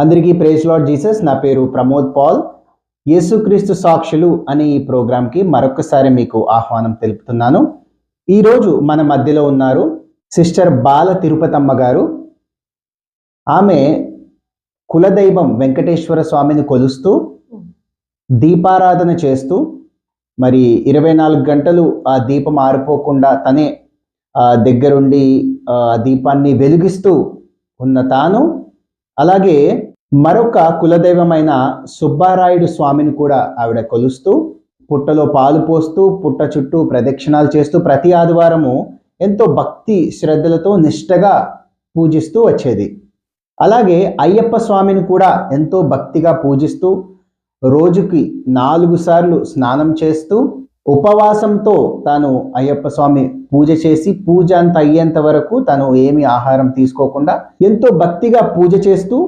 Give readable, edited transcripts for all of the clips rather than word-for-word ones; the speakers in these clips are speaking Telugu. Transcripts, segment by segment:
అందరికీ ప్రైజ్ లార్డ్ జీసస్. నా పేరు ప్రమోద్ పాల్. యేసుక్రీస్తు సాక్షులు అనే ఈ ప్రోగ్రాంకి మరొకసారి మీకు ఆహ్వానం తెలుపుతున్నాను. ఈరోజు మన మధ్యలో ఉన్నారు సిస్టర్ బాల తిరుపతమ్మ గారు. ఆమె కులదైవం వెంకటేశ్వర స్వామిని కొలుస్తూ దీపారాధన చేస్తూ మరి 24 గంటలు ఆ దీపం ఆరిపోకుండా తనే దగ్గరుండి ఆ దీపాన్ని వెలిగిస్తూ ఉన్న తాను, అలాగే మరొక కులదైవమైన సుబ్బారాయుడు స్వామిని కూడా ఆవిడ కొలుస్తూ పుట్టలో పాలు పోస్తూ పుట్ట చుట్టూ ప్రదక్షిణాలు చేస్తూ ప్రతి ఆదివారము ఎంతో భక్తి శ్రద్ధలతో నిష్టగా పూజిస్తూ వచ్చేది. అలాగే అయ్యప్ప స్వామిని కూడా ఎంతో భక్తిగా పూజిస్తూ రోజుకి 4 సార్లు స్నానం చేస్తూ ఉపవాసంతో తాను అయ్యప్ప స్వామి పూజ చేసి పూజ అంత అయ్యేంత వరకు తను ఏమి ఆహారం తీసుకోకుండా ఎంతో భక్తిగా పూజ చేస్తూ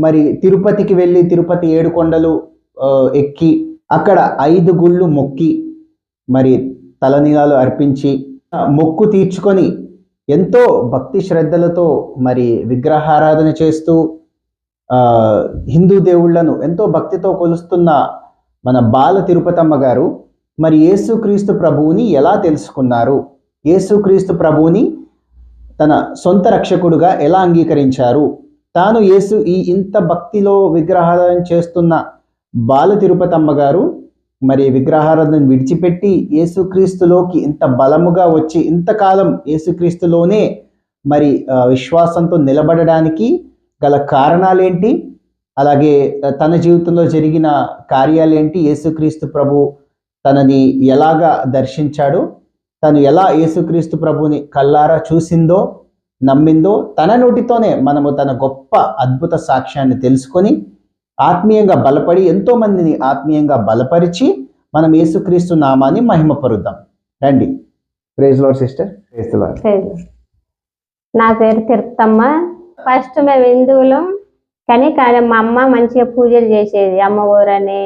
మరి తిరుపతికి వెళ్ళి తిరుపతి 7 కొండలు ఎక్కి అక్కడ 5 గుళ్ళు మొక్కి మరి తలనీలాలు అర్పించి మొక్కు తీర్చుకొని ఎంతో భక్తి శ్రద్ధలతో మరి విగ్రహారాధన చేస్తూ హిందూ దేవుళ్లను ఎంతో భక్తితో కొలుస్తున్న మన బాల తిరుపతమ్మ గారు మరి యేసుక్రీస్తు ప్రభువుని ఎలా తెలుసుకున్నారు, యేసుక్రీస్తు ప్రభువుని తన సొంత రక్షకుడుగా ఎలా అంగీకరించారు, తాను ఇంత భక్తిలో విగ్రహారాధన చేస్తున్న బాల తిరుపతమ్మ గారు మరి విగ్రహారాధన విడిచిపెట్టి యేసుక్రీస్తులోకి ఇంత బలముగా వచ్చి ఇంతకాలం యేసుక్రీస్తులోనే మరి విశ్వాసంతో నిలబడడానికి గల కారణాలేంటి, అలాగే తన జీవితంలో జరిగిన కార్యాలేంటి, యేసుక్రీస్తు ప్రభు తనని ఎలాగా దర్శించాడు, తను ఎలా యేసుక్రీస్తు ప్రభుని కల్లారా చూసిందో నమ్మిందో తన నోటితోనే మనము తన గొప్ప అద్భుత సాక్ష్యాన్ని తెలుసుకొని ఆత్మీయంగా బలపడి ఎంతో మందిని ఆత్మీయంగా బలపరిచి మనం యేసుక్రీస్తు నామాన్ని మహిమపరుద్దాం. రండి. Praise lord sister. Praise lord. నా పేరు తిరుపతమ్మ. ఫస్ట్ మేము హిందువులం, కానీ మా అమ్మ మంచిగా పూజలు చేసేది. అమ్మ ఊరని,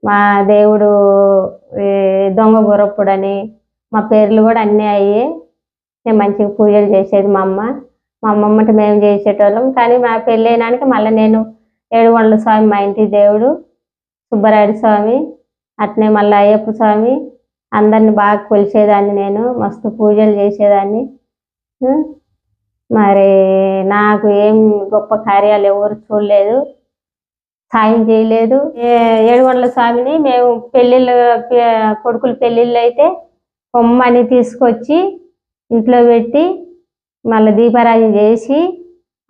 మా దేవుడు దొంగ గురప్పుడని, మా పేర్లు కూడా అన్నీ అయ్యే. నేను మంచిగా పూజలు చేసేది మా అమ్మమ్మటి మేము చేసేటోళ్ళం. కానీ మా పెళ్ళైనానికి మళ్ళీ నేను 7 కొండల స్వామి మా ఇంటి దేవుడు, సుబ్బరాయుడు స్వామి, అట్నే మళ్ళీ అయ్యప్ప స్వామి అందరిని బాగా కొలిసేదాన్ని. నేను మస్తు పూజలు చేసేదాన్ని. మరి నాకు ఏం గొప్ప కార్యాలు ఎవరు చూడలేదు, సాయం చేయలేదు. 7 కొండల స్వామిని మేము పెళ్ళిళ్ళు కొడుకులు పెళ్ళిళ్ళు అయితే కొమ్మని తీసుకొచ్చి ఇంట్లో పెట్టి మళ్ళీ దీపారాధన చేసి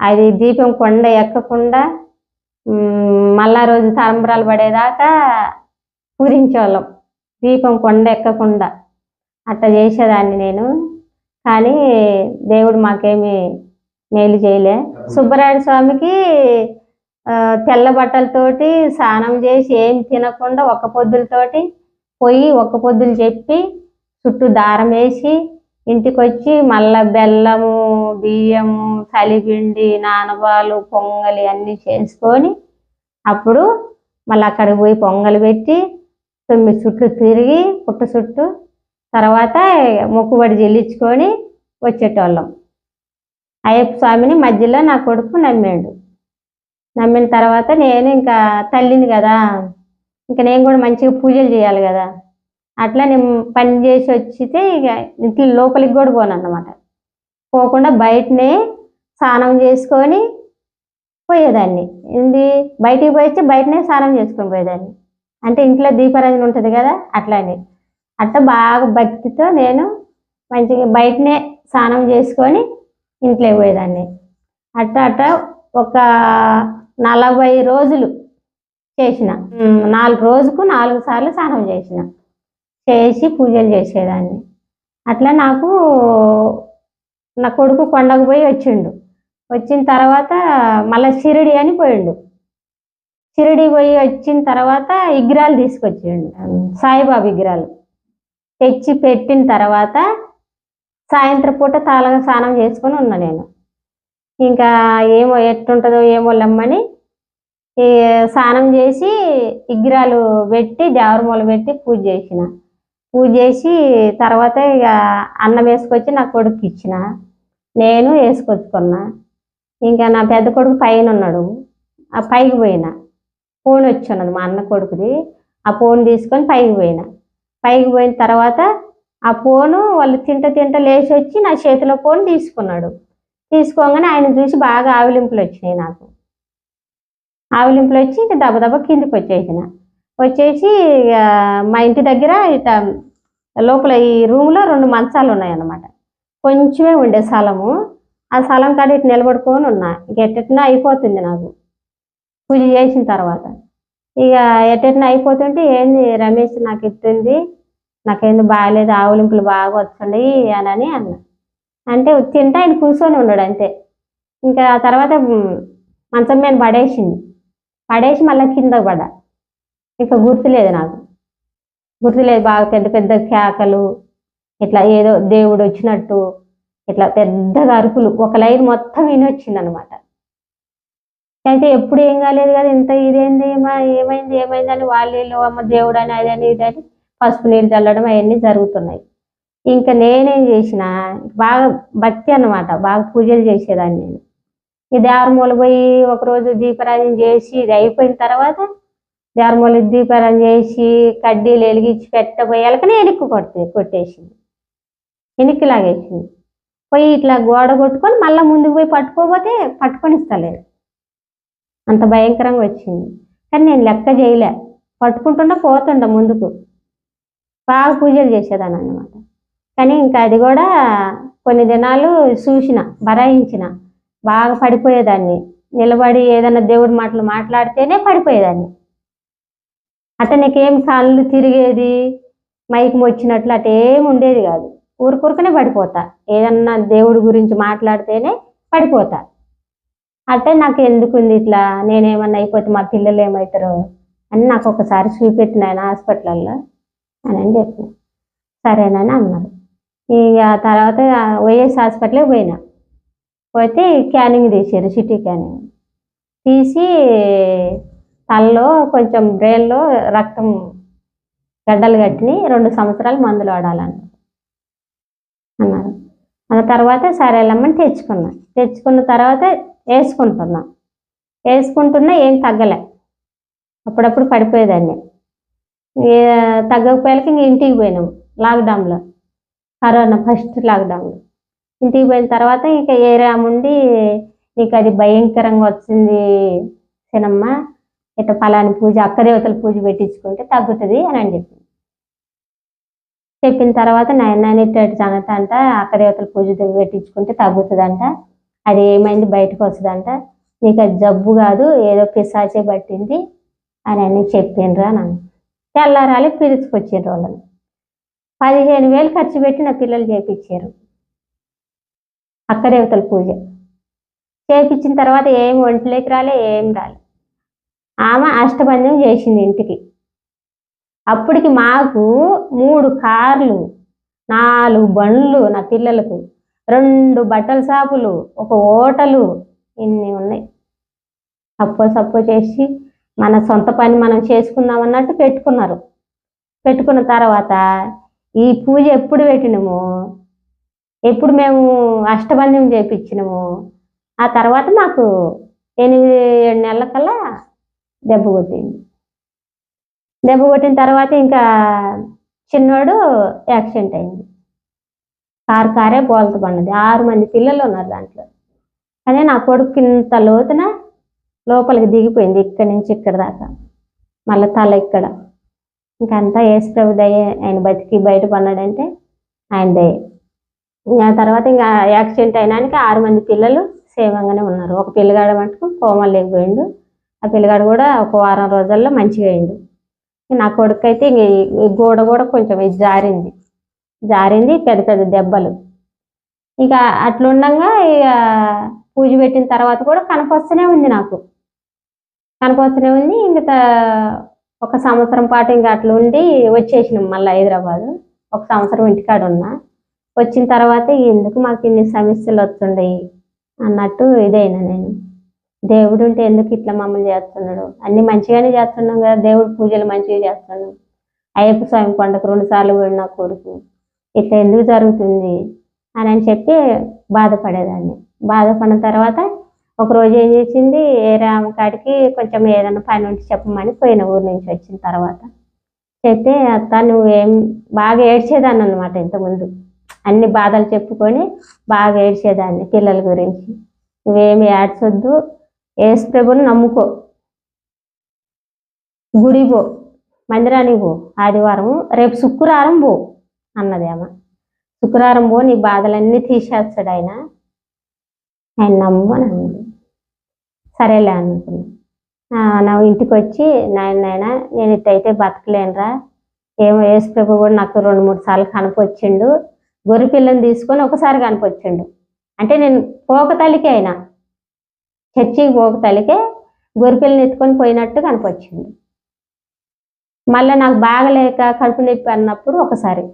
అది దీపం కొండ ఎక్కకుండా మళ్ళా రోజు తలంబ్రాలు పడేదాకా పూజించేవాళ్ళం, దీపం కొండ ఎక్కకుండా అట్లా చేసేదాన్ని నేను. కానీ దేవుడు మాకేమి మేలు చేయలే. సుబ్బరాయుడు స్వామికి తెల్ల బట్టలతోటి స్నానం చేసి ఏం తినకుండా ఒక్క పొద్దులతోటి పోయి ఒక్క పొద్దులు చెప్పి చుట్టూ దారం వేసి ఇంటికి వచ్చి మళ్ళా బెల్లము, బియ్యము, చలిపిండి, నానబాలు, పొంగలి అన్నీ చేసుకొని అప్పుడు మళ్ళీ అక్కడికి పోయి పొంగలి పెట్టి 9 చుట్లు తిరిగి పుట్ట చుట్టూ తర్వాత మొక్కుబడి చెల్లించుకొని వచ్చేటోళ్ళం. అయ్యప్ప స్వామిని మధ్యలో నా కొడుకు నమ్మిన తర్వాత నేను ఇంకా తల్లిని కదా, ఇంకా నేను కూడా మంచిగా పూజలు చేయాలి కదా. అట్లా నేను పని చేసి వచ్చితే ఇక ఇంట్లో లోపలికి కూడా పోను అన్నమాట. పోకుండా బయటనే స్నానం చేసుకొని పోయేదాన్ని. బయటికి పోయి బయటనే స్నానం చేసుకొని పోయేదాన్ని. అంటే ఇంట్లో దీపారాధన ఉంటుంది కదా, అట్లా బాగా భక్తితో నేను మంచిగా బయటనే స్నానం చేసుకొని ఇంట్లో పోయేదాన్ని. అట్లా ఒక 40 రోజులు చేసిన. 4 రోజుకు 4 సార్లు స్నానం చేసి పూజలు చేసేదాన్ని. అట్లా నాకు నా కొడుకు కొండకు పోయి వచ్చిన తర్వాత మళ్ళీ షిరిడి అని పోయిండు. షిరిడి పోయి వచ్చిన తర్వాత విగ్రహాలు తీసుకొచ్చిండు, సాయిబాబా విగ్రహాలు తెచ్చి పెట్టిన తర్వాత సాయంత్రం పూట తాళగా స్నానం చేసుకొని ఉన్నా నేను. ఇంకా ఏమో ఎట్టుంటుందో ఏమో లమ్మని స్నానం చేసి విగ్రహాలు పెట్టి దేవరమూల పెట్టి పూజ చేసి తర్వాత ఇక అన్నం వేసుకొచ్చి నా కొడుకు ఇచ్చిన, నేను వేసుకొచ్చుకున్నా. ఇంకా నా పెద్ద కొడుకు పైన ఉన్నాడు, ఆ పైకి పోయినా. ఫోన్ వచ్చి ఉన్నది మా అన్న కొడుకుది. ఆ ఫోన్ తీసుకొని పైకి పోయినా. పైకి పోయిన తర్వాత ఆ ఫోను వాళ్ళు తింట లేచి వచ్చి నా చేతిలో ఫోన్ తీసుకున్నాడు. తీసుకోగానే ఆయన చూసి బాగా ఆవిలింపులు వచ్చినాయి నాకు. ఆవిలింపులు వచ్చి ఇక దెబ్బ కిందికి వచ్చేసిన. వచ్చేసి ఇక మా ఇంటి దగ్గర ఇట లోపల ఈ రూమ్లో 2 మంచాలు ఉన్నాయన్నమాట. కొంచెమే ఉండే స్థలము. ఆ స్థలం కాడ ఇటు నిలబడుకొని ఉన్నా. ఇక ఎట్టెట్నా అయిపోతుంది నాకు పూజ చేసిన తర్వాత. ఇక ఎట్టెట్నా అయిపోతుంటే ఏంది రమేష్ నాకు ఇట్టుంది, నాకేంది బాగాలేదు, ఆవులింపులు బాగా వస్తున్నాయి అని అన్న. అంటే తింటే ఆయన కూర్చొని ఉన్నాడు అంతే. ఇంకా ఆ తర్వాత మంచం మీద పడేసి మళ్ళీ కింద పడ్డా. ఇంకా గుర్తులేదు నాకు, గుర్తులేదు. బాగా పెద్ద పెద్ద కేకలు, ఇట్లా ఏదో దేవుడు వచ్చినట్టు ఇట్లా పెద్దగా అరుపులు, ఒక లైన్ మొత్తం వినొచ్చింది అనమాట. అయితే ఎప్పుడు ఏం కాలేదు కదా, ఇంత ఇదేంది ఏమైంది అని వాళ్ళు అమ్మ దేవుడు అని అదని ఇదని పసుపు నీళ్ళు చల్లడం అవన్నీ జరుగుతున్నాయి. ఇంకా నేనేం చేసిన, బాగా భక్తి అన్నమాట, బాగా పూజలు చేసేదాన్ని నేను. ఈ దేవరమూల పోయి ఒకరోజు దీపారాధన చేసి ఇది అయిపోయిన తర్వాత దేవరమూల దీపారాధన చేసి కడ్డీలు వెలిగించి పెట్టబోయాలకనే కొట్టేసింది, వెనక్కి లాగేసింది. పోయి ఇట్లా గోడ కొట్టుకొని మళ్ళీ ముందుకు పోయి పట్టుకోపోతే పట్టుకొని ఇస్తలేదు. అంత భయంకరంగా వచ్చింది. కానీ నేను లెక్క చేయలే, పట్టుకుంటుండా పోతుండ ముందుకు. బాగా పూజలు చేసేదాన్ని అన్నమాట. కానీ ఇంకా అది కూడా కొన్ని దినాలు చూసిన, బరాయించిన, బాగా పడిపోయేదాన్ని. నిలబడి ఏదైనా దేవుడి మాటలు మాట్లాడితేనే పడిపోయేదాన్ని. అట్ట నీకేం కళ్ళు తిరిగేది, మైకం వచ్చినట్లు అటేం ఉండేది కాదు. ఊరుకూరుకనే పడిపోతా, ఏదన్నా దేవుడి గురించి మాట్లాడితేనే పడిపోతా. అంటే నాకు ఎందుకుంది ఇట్లా, నేనేమన్నా అయిపోతే మా పిల్లలు ఏమవుతారో అని నాకు ఒకసారి చూపెట్టిన ఆయన హాస్పిటల్లో అని చెప్పిన. సరేనని అన్నారు. ఇక తర్వాత వైఎస్ హాస్పిటల్కి పోయినా. పోతే స్కానింగ్ తీసారు, సిటీ స్కానింగ్ తీసి తలలో కొంచెం బ్రెయిన్లో రక్తం గడ్డలు కట్టిని, 2 సంవత్సరాలు మందులు వాడాలన్నారు. ఆ తర్వాత సరేలమ్మని తెచ్చుకున్న తర్వాత వేసుకుంటున్నా ఏం తగ్గలే. అప్పుడప్పుడు పడిపోయేదాన్ని. తగ్గకపోయాలకి ఇంక ఇంటికి పోయినాము లాక్డౌన్లో, కరోనా ఫస్ట్ లాక్డౌన్లో. ఇంటికి పోయిన తర్వాత ఇక ఏరాముండి నీకు అది భయంకరంగా వచ్చింది సినమ్మ, ఇట్లా ఫలాని పూజ అక్కదేవతల పూజ పెట్టించుకుంటే తగ్గుతుంది అని చెప్పిన తర్వాత నాయన ఇట్టటి సంగతి అంట, అక్కదేవతల పూజ పెట్టించుకుంటే తగ్గుతుందంట, అది ఏమైంది బయటకు వస్తుందంట, నీకు అది జబ్బు కాదు ఏదో పిశాచే పట్టింది అని చెప్పిండ్రా నన్ను. తెల్లారాలి పిలుచుకొచ్చిండ్రు వాళ్ళని. 15,000 ఖర్చు పెట్టి నా పిల్లలు చేయించారు అక్కదేవతల పూజ. చేయించిన తర్వాత ఏం ఒంట్లోకి ఏం రాలే. ఆమె అష్టబంధం చేసింది ఇంటికి. అప్పటికి మాకు 3 కార్లు, 4 బండ్లు, నా పిల్లలకు 2 బట్టల షాపులు, ఒక హోటలు, ఇన్ని ఉన్నాయి. సప్పో చేసి మన సొంత పని మనం చేసుకుందాం అన్నట్టు పెట్టుకున్న తర్వాత ఈ పూజ ఎప్పుడు పెట్టినాము, ఎప్పుడు మేము అష్టబంధం చేయించినాము, ఆ తర్వాత మాకు 8-7 నెలల కల్లా దెబ్బ కొట్టిన తర్వాత ఇంకా చిన్నోడు యాక్సిడెంట్ అయింది. కారే బోల్త పడినది. 6 మంది పిల్లలు ఉన్నారు దాంట్లో. కానీ నా కొడుకు ఇంత లోతున లోపలికి దిగిపోయింది, ఇక్కడి నుంచి ఇక్కడ దాకా, మళ్ళీ తల ఇక్కడ. ఇంకంతా యేసు ప్రభు దయ, ఆయన బతికి బయట పన్నాడంటే ఆయన దయ. ఆ తర్వాత ఇంకా యాక్సిడెంట్ అయినానికి 6 మంది పిల్లలు సేవంగానే ఉన్నారు. ఒక పిల్లగాడు మటుకు కోమలు లేకపోయిండు. ఆ పిల్లగాడు కూడా ఒక వారం రోజుల్లో మంచిగా అయిండు. నా కొడుకు అయితే ఈ గోడ కూడా కొంచెం ఇది జారింది, పెద్ద పెద్ద దెబ్బలు. ఇక అట్లుండగా ఇక పూజ పెట్టిన తర్వాత కూడా కనపస్తూనే ఉంది నాకు, ఇంకా 1 సంవత్సరం పాటు ఇంకా అట్లా ఉండి వచ్చేసినాం మళ్ళీ హైదరాబాదు. 1 సంవత్సరం ఇంటికాడ ఉన్నా. వచ్చిన తర్వాత ఎందుకు మాకు ఇన్ని సమస్యలు వస్తుండయి అన్నట్టు ఇదైనా నేను. దేవుడు ఉంటే ఎందుకు ఇట్లా మమ్మల్ని చేస్తున్నాడు, అన్ని మంచిగానే చేస్తున్నాం కదా, దేవుడు పూజలు మంచిగా చేస్తున్నాం. అయ్యప్ప స్వామి కొండకు 2 సార్లు పోయిన కొడుకు, ఇట్లా ఎందుకు జరుగుతుంది అని చెప్పి బాధపడేదాన్ని. బాధపడిన తర్వాత ఒక రోజు ఏం చేసింది, ఏ రామ కాడికి కొంచెం ఏదైనా పని ఉంటే చెప్పమని పోయిన ఊరు నుంచి వచ్చిన తర్వాత చెప్తే, అత్త నువ్వేం బాగా ఏడ్చేదాన్ని అనమాట. ఇంతకుముందు అన్ని బాధలు చెప్పుకొని బాగా ఏడ్చేదాన్ని పిల్లల గురించి. నువ్వేమి ఏడ్చొద్దు, యేసు ప్రభువుని నమ్ముకో, గుడి పో, మందిరానికి పో, ఆదివారం రేపు శుక్రవారం పో అన్నది ఆమె. శుక్రవారం పో, నీ బాధలన్నీ తీసేస్తాడు ఆయన నమ్ము అని అన్నది. సరేలే అనుకున్నా. నా ఇంటికి వచ్చి నాయన నేను ఇట్టయితే బతకలేనురా, ఏమో యేసు ప్రభు కూడా నాకు 2-3 సార్లు కనపొచ్చిండు, గొర్రె పిల్లని తీసుకొని ఒకసారి కనపొచ్చిండు. అంటే నేను పోక తల్లికే అయినా, చర్చికి పోక తల్లికే గొర్రె పిల్లని ఎత్తుకొని పోయినట్టు కనపొచ్చిండు. మళ్ళీ నాకు బాగలేక కడుపు నొప్పి అన్నప్పుడు ఒకసారి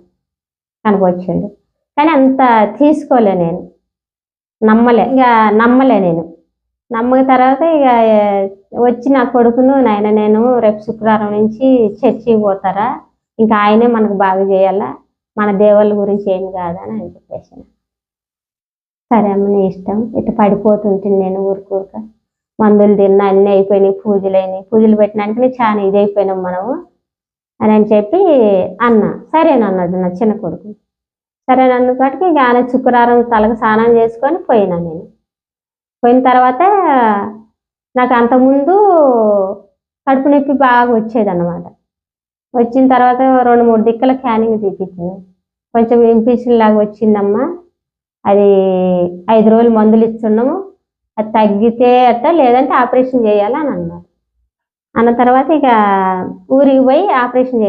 కనపొచ్చిండు. కానీ అంత తీసుకోలే నేను, నమ్మలే నేను. నమ్మక తర్వాత ఇక వచ్చి నా కొడుకును, నాయన నేను రేపు శుక్రవారం నుంచి చర్చికి పోతారా, ఇంకా ఆయనే మనకు బాగా చేయాలా, మన దేవుళ్ళ గురించి ఏం కాదని అని చెప్పేసి. సరే అమ్మ నీ ఇష్టం. ఇట్లా పడిపోతుంటుంది నేను ఊరుకూరుక, మందులు తిన్నా, అన్నీ అయిపోయినాయి, పూజలు పెట్టినానికి చాలా ఇది అయిపోయినాం మనము అని చెప్పి అన్నా. సరేనన్నాడు నా చిన్న కొడుకు. సరేనన్నప్పటికీ ఇక ఆయన శుక్రవారం తలకు స్నానం చేసుకొని పోయినా. నేను పోయిన తర్వాత నాకు అంతకుముందు కడుపు నొప్పి బాగా వచ్చేదన్నమాట. వచ్చిన తర్వాత 2-3 దిక్కుల క్యానింగ్ తీపించింది. కొంచెం ఇన్ఫెక్షన్ లాగా వచ్చిందమ్మా, అది 5 రోజులు మందులు ఇస్తున్నాము, అది తగ్గితే అట్ట, లేదంటే ఆపరేషన్ చేయాలని అన్నారు. అన్న తర్వాత ఇక ఊరికి పోయి ఆపరేషన్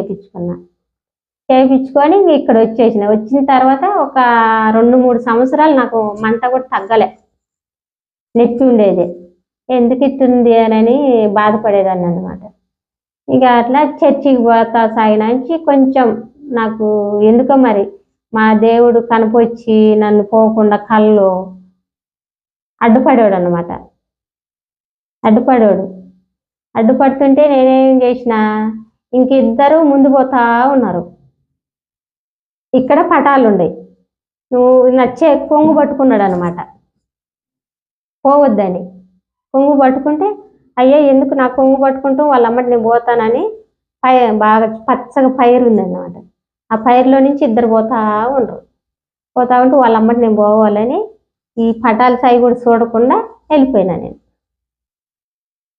చేయించుకొని ఇక్కడ వచ్చిన తర్వాత ఒక 2-3 సంవత్సరాలు నాకు మంట కూడా తగ్గలే, నొప్పి ఉండేది. ఎందుకు ఇట్టుంది అని బాధపడేదాన్ని అనమాట. ఇక అట్లా చర్చికి పోతా సాగినాంచి కొంచెం నాకు ఎందుకో మరి మా దేవుడు కనపొచ్చి నన్ను పోకుండా కళ్ళు అడ్డుపడేవాడు అనమాట. అడ్డుపడుతుంటే నేనేం చేసిన, ఇంకిద్దరు ముందు పోతా ఉన్నారు. ఇక్కడ పటాలు ఉండయి, నువ్వు నచ్చే కొంగు పట్టుకున్నాడు అనమాట పోవద్దని. కొంగు పట్టుకుంటే, అయ్యా ఎందుకు నా కొంగు పట్టుకుంటూ వాళ్ళ అమ్మటి నేను పోతానని బాగా పచ్చగా పైరు ఉందన్నమాట. ఆ పైరులో నుంచి ఇద్దరు పోతా ఉంటూ వాళ్ళ అమ్మటి నేను పోవాలని ఈ పటాల సాయి కూడా చూడకుండా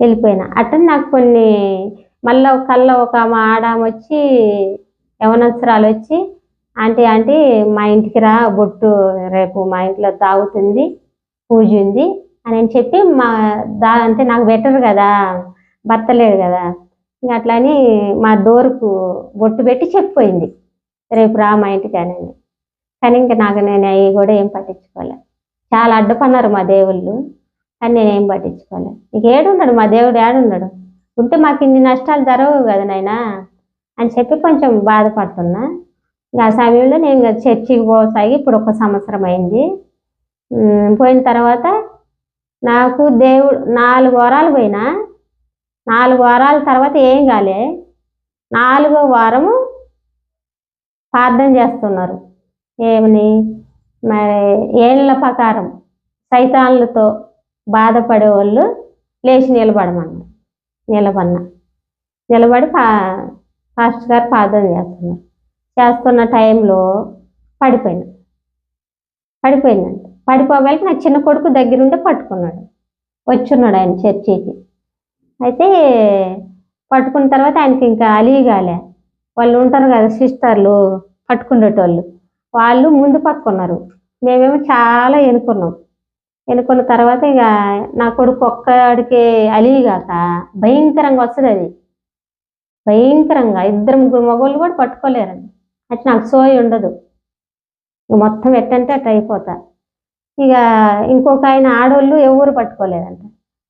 వెళ్ళిపోయినా. అట్లా నాకు కొన్ని మళ్ళీ కళ్ళ ఒక ఆడామ వచ్చి, యవనస్తురాలు వచ్చి, ఆంటీ మా ఇంటికి రా, బొట్టు రేపు మా ఇంట్లో తాగుతుంది, పూజ ఉంది అని చెప్పి అంటే నాకు బెటర్ కదా, భర్త లేడు కదా, ఇంకా అట్లా అని మా డోరుకు బొట్టు పెట్టి చెప్పిపోయింది, రేపు రా మా ఇంటికి అని. కానీ ఇంకా నేను అవి కూడా ఏం పట్టించుకోలే. చాలా అడ్డుపన్నారు మా దేవుళ్ళు, కానీ నేనేం పట్టించుకోలే. ఇక ఏడున్నాడు మా దేవుడు, ఏడున్నాడు ఉంటే మాకు ఇన్ని నష్టాలు జరగవు కదా నాయనా అని చెప్పి కొంచెం బాధపడుతున్నా. ఆ సమయంలో నేను చర్చికి పోసాగి ఇప్పుడు 1 సంవత్సరం అయింది. పోయిన తర్వాత నాకు దేవుడు 4 వారాలు పోయినా. 4 వారాల తర్వాత ఏం కాలే. 4వ వారము ప్రార్థన చేస్తున్నారు. ఏమని, మరి ఏళ్ళ ప్రకారం సైతాన్లతో బాధపడే వాళ్ళు లేచి నిలబడి పాస్టర్ గారు ప్రార్థన చేస్తున్న టైంలో పడిపోయిందంట. పడిపోవాలకి నా చిన్న కొడుకు దగ్గరుండే పట్టుకున్నాడు, వచ్చున్నాడు ఆయన చర్చికి. అయితే పట్టుకున్న తర్వాత ఆయనకి ఇంకా అలిగాలే, వాళ్ళు ఉంటారు కదా సిస్టర్లు పట్టుకునేటోళ్ళు, వాళ్ళు ముందు పట్టుకున్నారు, మేమేమో చాలా ఎన్నుకున్న తర్వాత ఇక నా కొడుకు ఒక్కడికి అలిగాక భయంకరంగా వస్తుంది, అది భయంకరంగా 2-3 మగవాళ్ళు కూడా పట్టుకోలేరండి. అట్లా నాకు సోయి ఉండదు, ఇక మొత్తం ఎట్టంటే అట్లా అయిపోతా. ఇక ఇంకొక ఆయన ఆడోళ్ళు ఎవరు పట్టుకోలేదంట.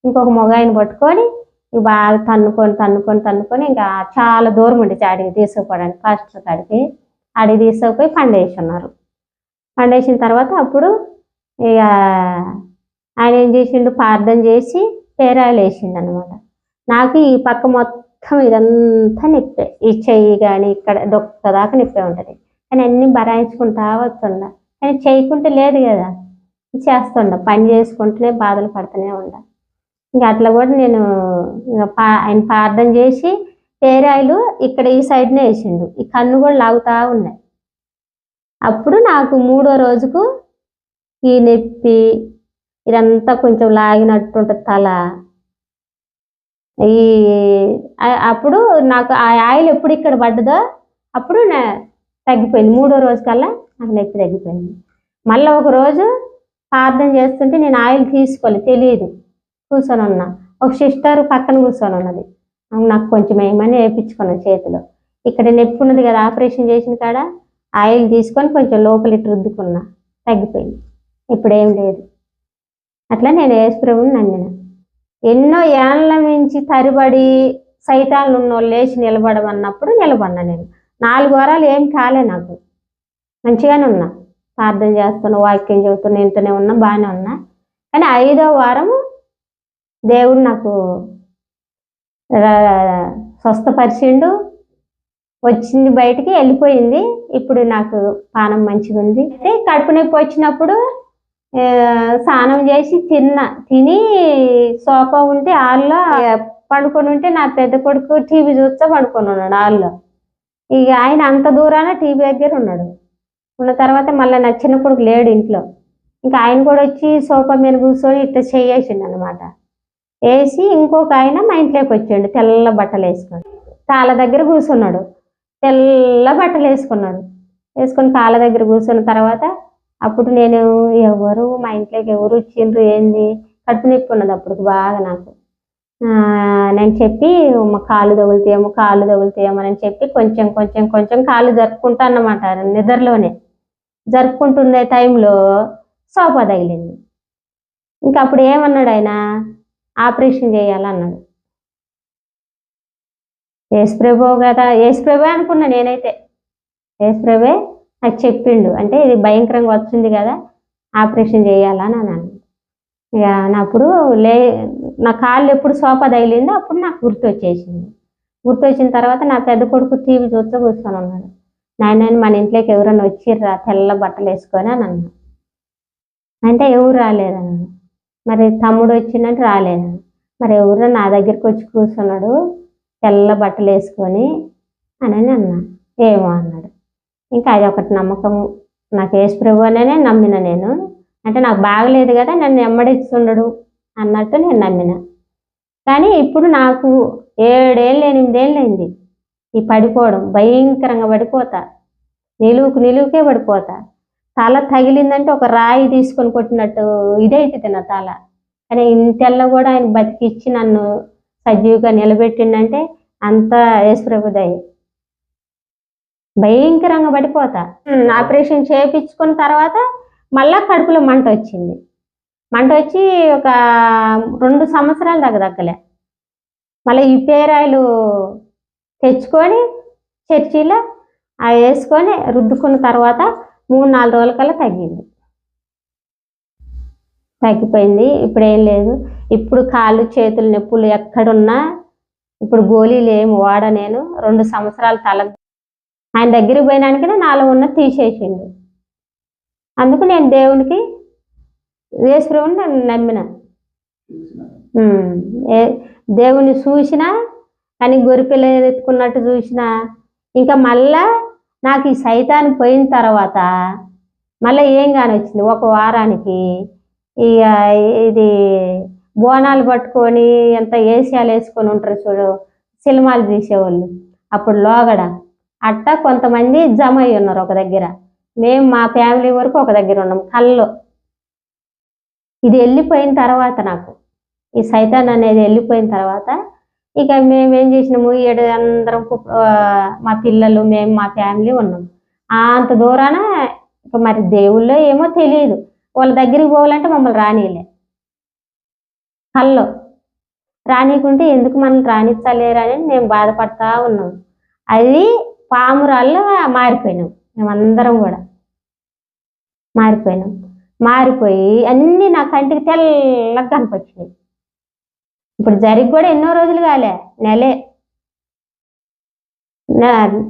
ఇంకొక మగ ఆయన పట్టుకొని ఇక బాగా తన్నుకొని ఇంకా చాలా దూరం ఉండి ఆడికి తీసుకుపోవడానికి పాస్టర్ కాడికి ఆడికి తీసుకుపోయి పండేసిన తర్వాత అప్పుడు ఇక ఆయన ఏం చేసిండు, ప్రార్థన చేసి పేరాలు వేసిండు అనమాట. నాకు ఈ పక్క మొత్తం ఇదంతా నిప్పే, ఈ చెయ్యి కానీ ఇక్కడ డొక్క దాకా నిప్పే ఉంటుంది. కానీ అన్నీ బరాయించుకుంటా వస్తుండ, కానీ చేయకుంటే లేదు కదా. చేస్తుండ, పని చేసుకుంటూనే బాధలు పడుతూనే ఉండ. ఇంకా అట్లా కూడా నేను ఆయన ప్రార్థన చేసి పేరాయిలు ఇక్కడ ఈ సైడ్నే వేసిండు, ఈ కన్ను కూడా లాగుతా ఉన్నాయి. అప్పుడు నాకు 3వ రోజుకు ఈ నొప్పి ఇదంతా కొంచెం లాగినట్టుంటుంది తల. ఈ అప్పుడు నాకు ఆ ఆయిల్ ఎప్పుడు ఇక్కడ పడ్డదో అప్పుడు తగ్గిపోయింది. 3వ రోజు కల్లా నాకు నొప్పి తగ్గిపోయింది. మళ్ళీ ఒక రోజు ప్రార్థన చేస్తుంటే నేను ఆయిల్ తీసుకోవాలి, తెలియదు, కూర్చొని ఉన్నా. ఒక సిస్టర్ పక్కన కూర్చొని ఉన్నది, నాకు కొంచెం ఏమని వేయించుకున్నాను చేతిలో. ఇక్కడ నొప్పి ఉన్నది కదా, ఆపరేషన్ చేసిన కాడ ఆయిల్ తీసుకొని కొంచెం లోపలికి రుద్దుకున్నా, తగ్గిపోయింది. ఇప్పుడేం లేదు. అట్లా నేను యేసు ప్రభువుని నమ్మిన. ఎన్నో ఏళ్ళ నుంచి తరిబడి సైతాన్లు ఉన్నోళ్ళు లేచి నిలబడమన్నప్పుడు నిలబడినా. నేను 4 వారాలు ఏం కాలే, నాకు మంచిగానే ఉన్నా, ప్రార్థన చేస్తున్నా, వాక్యం చెబుతున్నా, ఇంటనే ఉన్నా, బాగానే ఉన్నా. కానీ 5వ వారం దేవుడు నాకు స్వస్థపరిచిండు, వచ్చింది బయటికి, వెళ్ళిపోయింది. ఇప్పుడు నాకు పానం మంచిగా ఉంది. అయితే కడుపు నొప్పి వచ్చినప్పుడు స్నానం చేసి తిని సోఫా ఉంటే హాల్లో పండుకొని ఉంటే నా పెద్ద కొడుకు టీవీ చూస్తే పండుకొని ఉన్నాడు హాల్లో. ఇక ఆయన అంత దూరాన టీవీ దగ్గర ఉన్నాడు. ఉన్న తర్వాత మళ్ళీ నా చిన్న కొడుకు లేడు ఇంట్లో. ఇంకా ఆయన కూడా వచ్చి సోఫా మీద కూర్చొని ఇట్లా చేసిండు అనమాట. వేసి ఇంకొక ఆయన మా ఇంట్లోకి వచ్చాడు, తెల్ల బట్టలు వేసుకొని కాళ్ళ దగ్గర కూర్చున్నాడు. తెల్ల బట్టలు వేసుకొని కాళ్ళ దగ్గర కూర్చున్న తర్వాత అప్పుడు నేను ఎవరు మా ఇంట్లోకి ఎవరు వచ్చిండ్రు ఏంది, కడుపు నొప్పి ఉన్నది అప్పుడు బాగా నాకు. నేను చెప్పి మా కాళ్ళు తగులుతాయేమో అని చెప్పి కొంచెం కొంచెం కొంచెం కాళ్ళు జరుపుకుంటా అన్నమాట. నిద్రలోనే జరుపుకుంటున్న టైంలో సోఫా తగిలింది. ఇంకా అప్పుడు ఏమన్నాడు ఆయన, ఆపరేషన్ చేయాలన్నాడు. యేసు ప్రభువు కదా, యేసు ప్రభువే అనుకున్నా నేనైతే. యేసు ప్రభువే నాకు చెప్పిండు, అంటే ఇది భయంకరంగా వచ్చింది కదా, ఆపరేషన్ చేయాలని అన్నాను. ఇక అప్పుడు నా కాళ్ళు ఎప్పుడు సోఫా తగిలిందో అప్పుడు నాకు గుర్తొచ్చిన తర్వాత నా పెద్ద కొడుకు టీవీ చూస్తూ కూర్చొని ఉన్నాడు. నాయన మన ఇంట్లోకి ఎవరైనా వచ్చిర్రా తెల్ల బట్టలు వేసుకొని అని అన్నా. అంటే ఎవరు రాలేదన్నాను. మరి తమ్ముడు వచ్చిందంటే రాలేదన్నాను. మరి ఎవరో నా దగ్గరికి వచ్చి కూర్చున్నాడు తెల్ల బట్టలు వేసుకొని అని అన్నా. ఏమో అన్నాడు. ఇంకా అది ఒకటి నమ్మకము, నాకు యేసు ప్రభువునే నమ్మిన నేను. అంటే నాకు బాగలేదు కదా, నన్ను ఎమ్మడిస్తుండడు అన్నట్టు నేను నమ్మిన. కానీ ఇప్పుడు నాకు 7 ఏళ్ళు 8 ఏళ్ళు అయింది ఈ పడిపోవడం. భయంకరంగా పడిపోతా, నిలువుకే పడిపోతా. తల తగిలిందంటే ఒక రాయి తీసుకొని కొట్టినట్టు ఇదైతుంది నా తల. కానీ ఇంతెల్ల కూడా ఆయన బతికిచ్చి నన్ను సజీవుగా నిలబెట్టిండంటే అంతా యేసు ప్రభు దయ. భయంకరంగా పడిపోతా. ఆపరేషన్ చేయించుకున్న తర్వాత మళ్ళా కడుపులో మంట వచ్చి ఒక 2 సంవత్సరాల దాకా దక్కలే. మళ్ళీ ఈ పేరాయిలు తెచ్చుకొని చర్చిలో వేసుకొని రుద్దుకున్న తర్వాత 3-4 రోజుల కల్లా తగ్గిపోయింది. ఇప్పుడు ఏం లేదు. ఇప్పుడు కాళ్ళు చేతులు నొప్పులు ఎక్కడున్నా ఇప్పుడు గోళీలు ఏమి వాడ. నేను 2 సంవత్సరాల తల ఆయన దగ్గరికి పోయినానికి నాలో ఉన్న తీసేసిండు. అందుకు నేను దేవునికి యేసు ప్రభువుని నేను నమ్మిన. దేవుని చూసినా కానీ గొర్రెపిల్ల ఎత్తుకున్నట్టు చూసినా. ఇంకా మళ్ళా నాకు ఈ సైతాన్ పోయిన తర్వాత మళ్ళీ ఏం కాని వచ్చింది. ఒక వారానికి ఇక ఇది బోనాలు పట్టుకొని ఎంత ఏసియాలు వేసుకొని ఉంటారు చూడు, సినిమాలు తీసేవాళ్ళు అప్పుడు లోగడ అట్టా కొంతమంది జమ అయ్యి ఉన్నారు ఒక దగ్గర. మేము మా ఫ్యామిలీ వరకు ఒక దగ్గర ఉన్నాం కల్లో. ఇది వెళ్ళిపోయిన తర్వాత నాకు ఈ సైతాన్ అనేది వెళ్ళిపోయిన తర్వాత ఇక మేమేం చేసినాము, అందరం మా పిల్లలు మేము మా ఫ్యామిలీ ఉన్నాం. అంత దూరాన ఇక మరి దేవుళ్ళో ఏమో తెలియదు, వాళ్ళ దగ్గరికి పోవాలంటే మమ్మల్ని రానియలే. కల్లో రానియకుంటే ఎందుకు మనల్ని రానిచ్చలేరని మేము బాధపడతా ఉన్నాం. అది పామురాల్లో మారిపోయినాం, మేమందరం కూడా మారిపోయి అన్నీ నా కంటికి తెల్లగా కనిపించినాయి. ఇప్పుడు జరిగి కూడా ఎన్నో రోజులు కాలే, నెలే.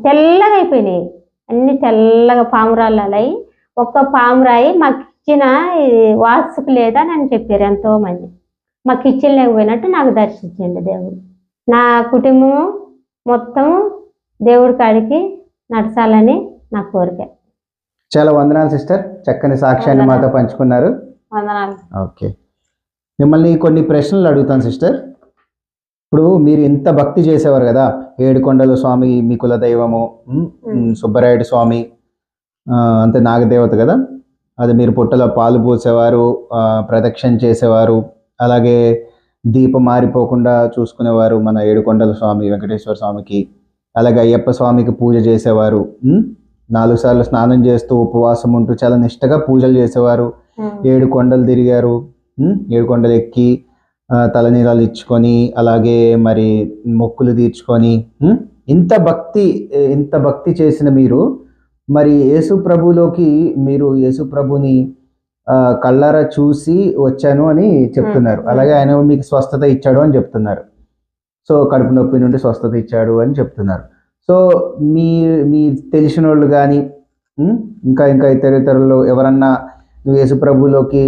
తెల్లగా అయిపోయినాయి, అన్ని తెల్లగా పామురాళ్ళు అయి. ఒక్క పామురాయి మాకు ఇచ్చిన ఇది వాసుకు లేదా అని చెప్పారు ఎంతో మంది. మాకు కిచెన్ లేకపోయినట్టు నాకు దర్శించండి దేవుడు. నా కుటుంబం మొత్తం దేవుడి కాడికి నడచాలని నా కోరిక. చాలా వందనాలు సిస్టర్, చక్కని సాక్ష్యాన్ని మాతో పంచుకున్నారు. వందనాలు. ఓకే, మిమ్మల్ని కొన్ని ప్రశ్నలు అడుగుతాను సిస్టర్. ఇప్పుడు మీరు ఇంత భక్తి చేసేవారు కదా, ఏడుకొండల స్వామి మీ కుల దైవము, సుబ్బరాయుడు స్వామి అంతే నాగదేవత కదా, అది మీరు పుట్టలో పాలు పోసేవారు, ప్రదక్షిణ చేసేవారు, అలాగే దీపం మారిపోకుండా చూసుకునేవారు మన ఏడుకొండల స్వామి వెంకటేశ్వర స్వామికి, అలాగే అయ్యప్ప స్వామికి పూజ చేసేవారు, 4 సార్లు స్నానం చేస్తూ ఉపవాసం ఉంటూ చాలా నిష్టగా పూజలు చేసేవారు, 7 కొండలు తిరిగారు, 7 కొండలు ఎక్కి తలనీలాలు ఇచ్చుకొని, అలాగే మరి మొక్కులు తీర్చుకొని, ఇంత భక్తి చేసిన మీరు మరి యేసు ప్రభులోకి మీరు యేసు ప్రభుని కళ్ళారా చూసి వచ్చాను అని చెప్తున్నారు. అలాగే ఆయన మీకు స్వస్థత ఇచ్చాడు అని చెప్తున్నారు. సో కడుపు నొప్పి నుండి స్వస్థత ఇచ్చాడు అని చెప్తున్నారు. సో మీ తెలిసిన వాళ్ళు కానీ ఇంకా ఇతరులు ఎవరన్నా నువ్వు యేసు ప్రభులోకి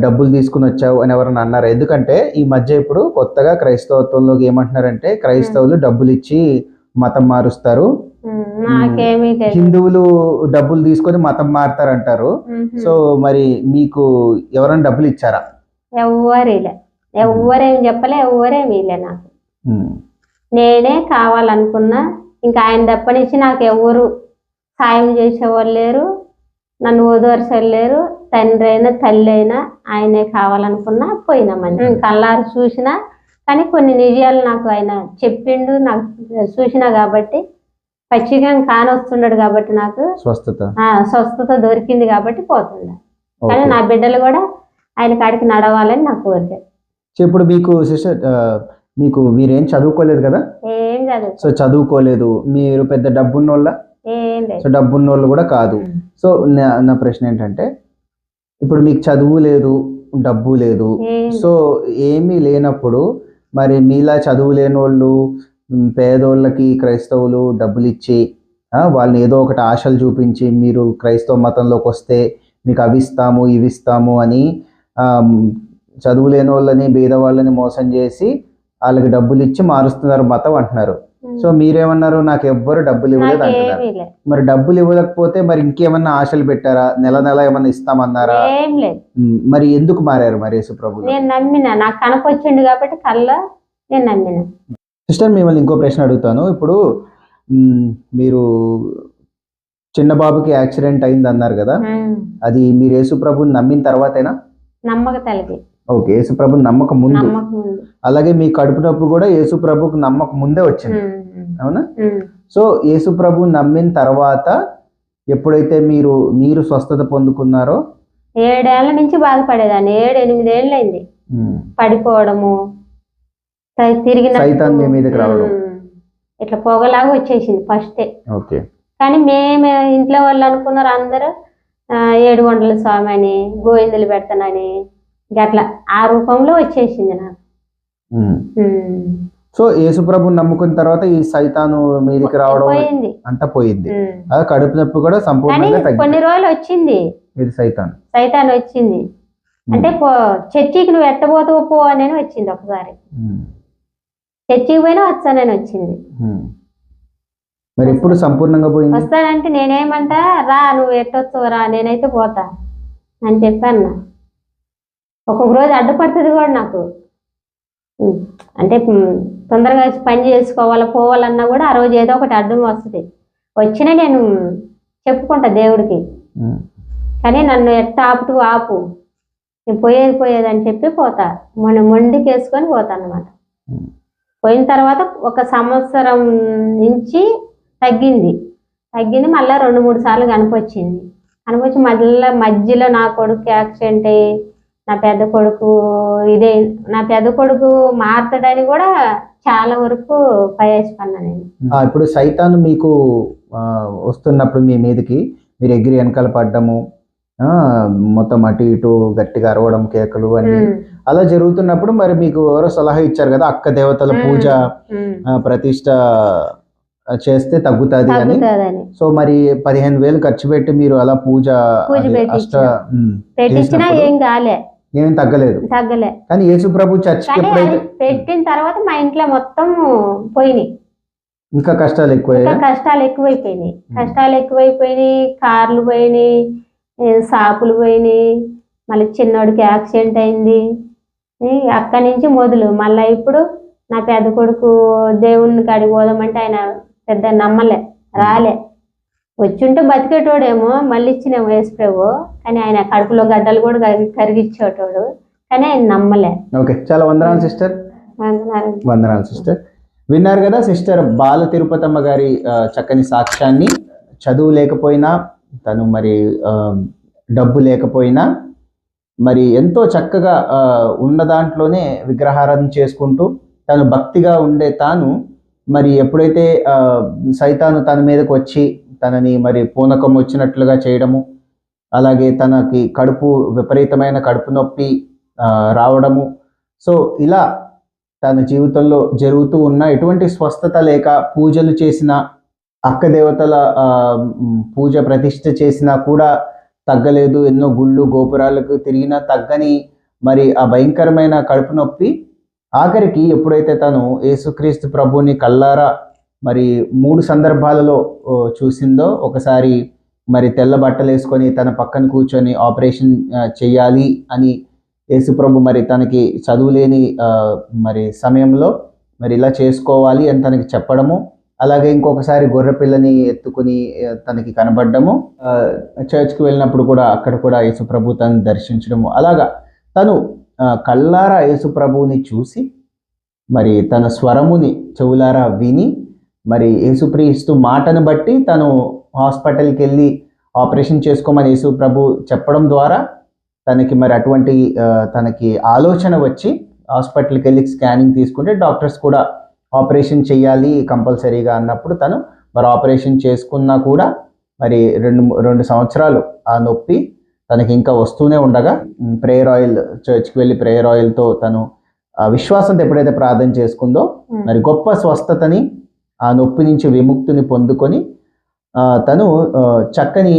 డబ్బులు తీసుకుని వచ్చావు అని ఎవరన్నా అన్నారు? ఎందుకంటే ఈ మధ్య ఇప్పుడు కొత్తగా క్రైస్తవత్వంలోకి ఏమంటున్నారంటే క్రైస్తవులు డబ్బులు ఇచ్చి మతం మారుస్తారు, హిందువులు డబ్బులు తీసుకొని మతం మారుతారంటారు. సో మరి మీకు ఎవరైనా డబ్బులు ఇచ్చారా? ఎవ్వరేం చెప్పలే, ఎవ్వరేమి ఇలే నాకు. నేనే కావాలనుకున్నా. ఇంకా ఆయన తప్పనిచ్చి నాకు ఎవరు సాయం చేసేవాళ్ళు లేరు, నన్ను ఓదార్చేవాళ్ళు లేరు. తండ్రి అయినా తల్లి అయినా ఆయనే కావాలనుకున్నా పోయినామని కళ్ళారు చూసినా. కానీ కొన్ని నిజాలు నాకు ఆయన చెప్పిండు, నాకు చూసినా కాబట్టి పచ్చిగా కానొస్తున్నాడు కాబట్టి నాకు స్వస్థత దొరికింది కాబట్టి పోతుండ. కానీ నా బిడ్డలు కూడా ఆయన కాడికి నడవాలని నా కోరిక. ఇప్పుడు మీకు సిస్టర్ మీరేం చదువుకోలేదు కదా? ఏం చదువు. సో చదువుకోలేదు, మీరు పెద్ద డబ్బున్నోళ్ళ? ఏం లేదు. సో డబ్బున్నోళ్ళు కూడా కాదు. సో నా ప్రశ్న ఏంటంటే ఇప్పుడు మీకు చదువు లేదు, డబ్బు లేదు, సో ఏమీ లేనప్పుడు మరి మీలా చదువు లేని వాళ్ళు పేదోళ్ళకి క్రైస్తవులు డబ్బులు ఇచ్చి వాళ్ళని ఏదో ఒకటి ఆశలు చూపించి మీరు క్రైస్తవ మతంలోకి వస్తే మీకు అవి ఇస్తాము ఇవి ఇస్తాము అని చదువు లేని వాళ్ళని బీదవాళ్ళని మోసం చేసి వాళ్ళకి డబ్బులు ఇచ్చి మారుస్తున్నారు మతం అంటున్నారు. సో మీరేమన్నారు? నాకు ఎవ్వరు డబ్బులు ఇవ్వలేదు అంటున్నారు. మరి డబ్బులు ఇవ్వలేకపోతే మరి ఇంకేమన్నా ఆశలు పెట్టారా? నెల ఏమన్నా ఇస్తామన్నారా? మరి ఎందుకు మారారు మరి యేసు ప్రభు? నేను నమ్మినా, నాకు కనకొచ్చిండు కాబట్టి కళ్ళ నేను నమ్మినా. సిస్టర్ మిమ్మల్ని ఇంకో ప్రశ్న అడుగుతాను. ఇప్పుడు మీరు చిన్న బాబుకి యాక్సిడెంట్ అయింది అన్నారు కదా, అది మీరు యేసు ప్రభుని నమ్మిన తర్వాతేనా? నమ్మక తలకి. ఓకే, యేసు ప్రభుని నమ్మక ముందు. అలాగే మీ కడుపు నొప్పి కూడా యేసు ప్రభుకి నమ్మక ముందే వచ్చింది, అవునా? సో యేసు ప్రభుని నమ్మిన తర్వాత ఎప్పుడైతే మీరు స్వస్థత పొందుకున్నారో 7 ఏళ్ల నుంచి బాధపడేదాన్ని. 7-8 ఏళ్ళు అయింది పడిపోవడము, తిరిగి సైతాన్ మీ మీదకి రావడం, ఇట్లా పొగలాగా వచ్చేసింది ఫస్టే. ఓకే. కానీ మేము ఇంట్లో వాళ్ళు అనుకున్నారు అందరూ 7 కొండల స్వామి అని, గోవిందులు పెడతానని, అట్లా ఆ రూపంలో వచ్చేసింది నాకు. సో యేసు ప్రభుని నమ్ముకున్న తర్వాత ఈ సైతాను మీదకి రావడం అంతా పోయింది. కడుపు నొప్పి కూడా సంపూర్ణంగా తగ్గింది. కొన్ని రోజులు వచ్చింది ఇది సైతాన్ వచ్చింది. అంటే చర్చికి నువ్వు ఎట్టబోతావు పో అని వచ్చింది. ఒకసారి చర్చికి పోయినా వచ్చానని వచ్చింది. మరి ఎప్పుడు సంపూర్ణంగా పోయింది? వస్తానంటే నేనేమంటా, రా నువ్వు ఎట్టొచ్చు రా, నేనైతే పోతా అని చెప్పాను. ఒక్కొక్క రోజు అడ్డుపడుతుంది కూడా నాకు. అంటే తొందరగా పని చేసుకోవాలా పోవాలన్నా కూడా ఆ రోజు ఏదో ఒకటి అడ్డం వస్తుంది. వచ్చినా నేను చెప్పుకుంటా దేవుడికి, కానీ నన్ను ఎట్ట ఆపు, నేను పోయేది అని చెప్పి పోతా. మొండికేసుకొని పోతా అన్నమాట. పోయిన తర్వాత 1 సంవత్సరం నుంచి తగ్గింది. మళ్ళీ 2-3 సార్లు కనిపొచ్చింది. మధ్యలో నా కొడుకు యాక్సిడెంట్ అయ్యి నా పెద్ద కొడుకు మారుతాడని కూడా చాలా వరకు ప్రయాసపడినా నేను. ఇప్పుడు సైతాను మీకు వస్తున్నప్పుడు మీ మీదకి మీరు ఎగిరి వెనకాల పడ్డము, మొత్తం అటు ఇటు గట్టిగా అరవడం, కేకలు అన్ని అలా జరుగుతున్నప్పుడు మరి మీకు ఎవరో సలహా ఇచ్చారు కదా, అక్క దేవతల పూజ ప్రతిష్ట చేస్తే తగ్గుతుంది అని. తగ్గుతుందని సో మరి 15,000 ఖర్చు పెట్టి మీరు అలా పూజ అది పెట్టించినా ఏం కాలే, ఏం తగ్గలేదు. కానీ యేసు ప్రభు చర్చికి కానీ అది ఎప్పుడైతే పెట్టిన తర్వాత మా ఇంట్లో మొత్తం పోయినాయి, ఇంకా కష్టాలు ఎక్కువయ్యాయి. కష్టాలు ఎక్కువైపోయినాయి, కార్లు పోయినాయి, షాపులు పోయినాయి, మళ్ళీ చిన్నోడికి యాక్సిడెంట్ అయింది. అక్కడి నుంచి మొదలు మళ్ళీ ఇప్పుడు నా పెద్ద కొడుకు దేవుణ్ణి కాడికి పోదామంటే ఆయన పెద్ద నమ్మలే, రాలే. వచ్చుంటే బతికేటోడేమో, మళ్ళీ ఇచ్చినేమో యేసు ప్రభు, కానీ ఆయన కడుపులో గడ్డలు కూడా కరిగిచ్చేటోడు, కానీ ఆయన నమ్మలే. ఓకే, చాలా వందనాలు సిస్టర్. వందనాలు సిస్టర్. విన్నారు కదా సిస్టర్ బాల తిరుపతమ్మ గారి చక్కని సాక్ష్యాన్ని. చదువు లేకపోయినా, తను మరి డబ్బు లేకపోయినా మరి ఎంతో చక్కగా ఉన్న దాంట్లోనే విగ్రహారాధన చేసుకుంటూ తను భక్తిగా ఉండే తాను మరి ఎప్పుడైతే సైతాను తన మీదకి వచ్చి తనని మరి పూనకం వచ్చినట్లుగా చేయడము, అలాగే తనకి విపరీతమైన కడుపు నొప్పి రావడము, సో ఇలా తన జీవితంలో జరుగుతూ ఉన్న ఎటువంటి స్వస్థత లేక పూజలు చేసిన, అక్క దేవతల పూజ ప్రతిష్ఠ చేసినా కూడా తగ్గలేదు, ఎన్నో గుళ్ళు గోపురాలకు తిరిగినా తగ్గని మరి ఆ భయంకరమైన కడుపు నొప్పి ఆఖరికి ఎప్పుడైతే తను యేసుక్రీస్తు ప్రభుని కల్లారా మరి 3 సందర్భాలలో చూసిందో, ఒకసారి మరి తెల్ల బట్టలు వేసుకొని తన పక్కన కూర్చొని ఆపరేషన్ చేయాలి అని యేసుప్రభు మరి తనకి చదువులేని మరి సమయంలో మరి ఇలా చేసుకోవాలి అని తనకి చెప్పడము, అలాగే ఇంకొకసారి గొర్రె పిల్లని ఎత్తుకుని తనకి కనబడ్డము, చర్చ్కి వెళ్ళినప్పుడు కూడా అక్కడ కూడా యేసుప్రభు తను దర్శించడము, అలాగా తను కళ్ళారా యేసుప్రభుని చూసి మరి తన స్వరముని చెవులారా విని మరి యేసుక్రీస్తు మాటను బట్టి తను హాస్పిటల్కి వెళ్ళి ఆపరేషన్ చేసుకోమని యేసుప్రభు చెప్పడం ద్వారా తనకి మరి అటువంటి తనకి ఆలోచన వచ్చి హాస్పిటల్కి వెళ్ళి స్కానింగ్ తీసుకుంటే డాక్టర్స్ కూడా ఆపరేషన్ చేయాలి కంపల్సరీగా అన్నప్పుడు తను మరి ఆపరేషన్ చేసుకున్నా కూడా మరి 2 సంవత్సరాలు ఆ నొప్పి తనకి ఇంకా వస్తూనే ఉండగా ప్రేయర్ ఆయిల్, చర్చ్కి వెళ్ళి ప్రేయర్ ఆయిల్తో తను విశ్వాసంతో ఎప్పుడైతే ప్రార్థన చేసుకుందో మరి గొప్ప స్వస్థతని, ఆ నొప్పి నుంచి విముక్తిని పొందుకొని తను చక్కని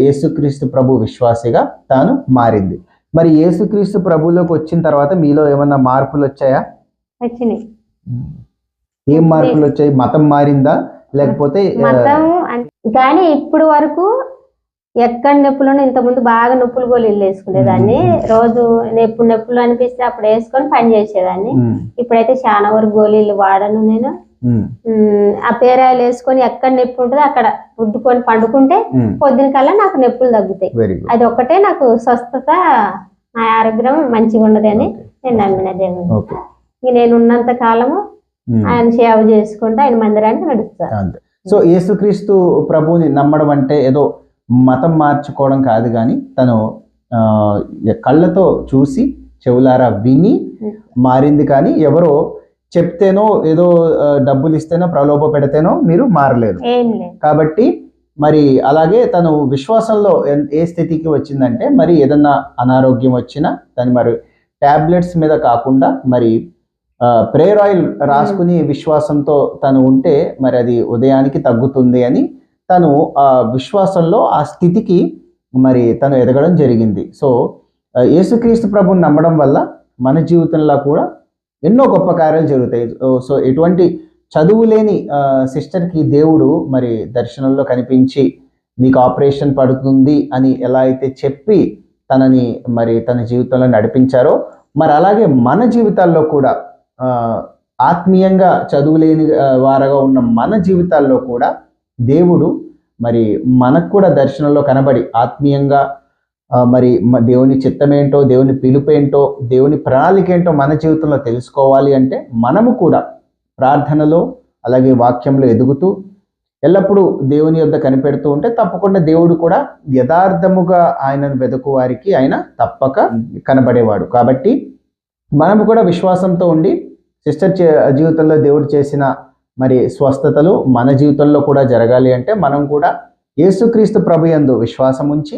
యేసుక్రీస్తు ప్రభు విశ్వాసిగా తాను మారింది. మరి యేసుక్రీస్తు ప్రభులోకి వచ్చిన తర్వాత మీలో ఏమన్నా మార్పులు వచ్చాయా? వచ్చినాయి. ఏం మార్పులు వచ్చాయి? మతం మారిందా లేకపోతే? మతం కానీ ఇప్పుడు వరకు ఎక్కడ నొప్పులను, ఇంతకుముందు బాగా నొప్పులు గోళీలు వేసుకునేదాన్ని, రోజు నొప్పులు అనిపిస్తే అప్పుడు వేసుకొని పని చేసేదాన్ని. ఇప్పుడైతే చాలా వరకు గోళీలు వాడను నేను. ఆ పేరాయలు వేసుకొని ఎక్కడ నొప్పి ఉంటుందో అక్కడ రుద్దుకొని పండుకుంటే పొద్దున కల్లా నాకు నొప్పులు తగ్గుతాయి. అది ఒక్కటే నాకు స్వస్థత, నా ఆరోగ్యం మంచిగా ఉండదు అని నేను నమ్మిన దేవుడు. నేను ఉన్నంత కాలము ఆయన సేవ చేసుకుంటూ ఆయన మందిరానికి నడుస్తాను. సో యేసుక్రీస్తు ప్రభువుని నమ్మడం అంటే ఏదో మతం మార్చుకోవడం కాదు, కానీ తను కళ్ళతో చూసి చెవులారా విని మారింది. కానీ ఎవరో చెప్తేనో ఏదో డబ్బులు ఇస్తేనో ప్రలోభ పెడితేనో మీరు మారలేదు. కాబట్టి మరి అలాగే తను విశ్వాసంలో ఏ స్థితికి వచ్చిందంటే మరి ఏదన్నా అనారోగ్యం వచ్చినా దాన్ని మరి టాబ్లెట్స్ మీద కాకుండా మరి ప్రేయర్ ఆయిల్ రాసుకుని విశ్వాసంతో తను ఉంటే మరి అది ఉదయానికి తగ్గుతుంది అని తను ఆ విశ్వాసంలో ఆ స్థితికి మరి తను ఎదగడం జరిగింది. సో యేసుక్రీస్తు ప్రభుని నమ్మడం వల్ల మన జీవితంలో కూడా ఎన్నో గొప్ప కార్యాలు జరుగుతాయి. సో ఎటువంటి చదువు లేని సిస్టర్కి దేవుడు మరి దర్శనంలో కనిపించి నీకు ఆపరేషన్ పడుతుంది అని ఎలా అయితే చెప్పి తనని మరి తన జీవితంలో నడిపించారో, మరి అలాగే మన జీవితాల్లో కూడా ఆత్మీయంగా చదువులేని వారగా ఉన్న మన జీవితాల్లో కూడా దేవుడు మరి మనకు కూడా దర్శనంలో కనబడి ఆత్మీయంగా మరి దేవుని చిత్తమేంటో, దేవుని పిలుపేంటో, దేవుని ప్రణాళిక ఏంటో మన జీవితంలో తెలుసుకోవాలి అంటే మనము కూడా ప్రార్థనలో అలాగే వాక్యంలో ఎదుగుతూ ఎల్లప్పుడూ దేవుని యొద్ద కనిపెడుతూ ఉంటే తప్పకుండా దేవుడు కూడా యథార్థముగా ఆయనను వెతుకు వారికి ఆయన తప్పక కనబడేవాడు. కాబట్టి మనము కూడా విశ్వాసంతో ఉండి సిస్టర్ జీవితంలో దేవుడు చేసిన మరి స్వస్థతలు మన జీవితంలో కూడా జరగాలి అంటే మనం కూడా యేసుక్రీస్తు ప్రభుయందు విశ్వాసం ఉంచి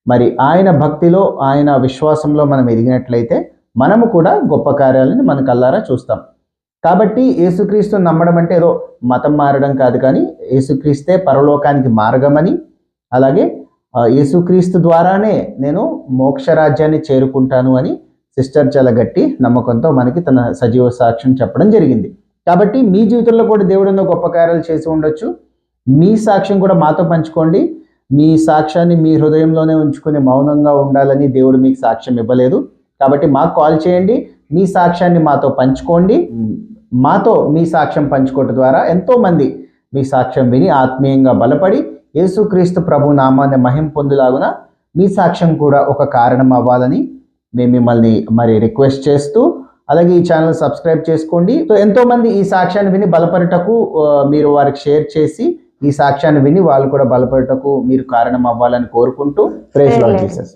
మరి ఆయన భక్తిలో ఆయన విశ్వాసంలో మనం ఎదిగినట్లయితే మనము కూడా గొప్ప కార్యాలను మన కళ్ళారా చూస్తాం. కాబట్టి యేసుక్రీస్తు నమ్మడం అంటే ఏదో మతం మారడం కాదు, కానీ యేసుక్రీస్తే పరలోకానికి మార్గమని, అలాగే యేసుక్రీస్తు ద్వారానే నేను మోక్షరాజ్యాన్ని చేరుకుంటాను అని సిస్టర్ చాలా గట్టి నమ్మకంతో మనకి తన సజీవ సాక్ష్యం చెప్పడం జరిగింది. కాబట్టి మీ జీవితంలో కూడా దేవుడు ఎన్నో గొప్ప కార్యాలు చేసి ఉండొచ్చు. మీ సాక్ష్యం కూడా మాతో పంచుకోండి. మీ సాక్ష్యాన్ని మీ హృదయంలోనే ఉంచుకుని మౌనంగా ఉండాలని దేవుడు మీకు సాక్ష్యం ఇవ్వలేదు. కాబట్టి మాకు కాల్ చేయండి, మీ సాక్ష్యాన్ని మాతో పంచుకోండి. మాతో మీ సాక్ష్యం పంచుకోవడం ద్వారా ఎంతోమంది మీ సాక్ష్యం విని ఆత్మీయంగా బలపడి యేసుక్రీస్తు ప్రభు నామాన్ని మహిమ పొందులాగున మీ సాక్ష్యం కూడా ఒక కారణం అవ్వాలని మేము మిమ్మల్ని మరి రిక్వెస్ట్ చేస్తూ, అలాగే ఈ ఛానల్ సబ్స్క్రైబ్ చేసుకోండి. సో ఎంతోమంది ఈ సాక్ష్యాన్ని విని బలపడటకు మీరు వారికి షేర్ చేసి ఈ సాక్ష్యాన్ని విని వాళ్ళు కూడా బలపడటకు మీరు కారణం అవ్వాలని కోరుకుంటూ ప్రైజ్ లార్డ్ జీసస్.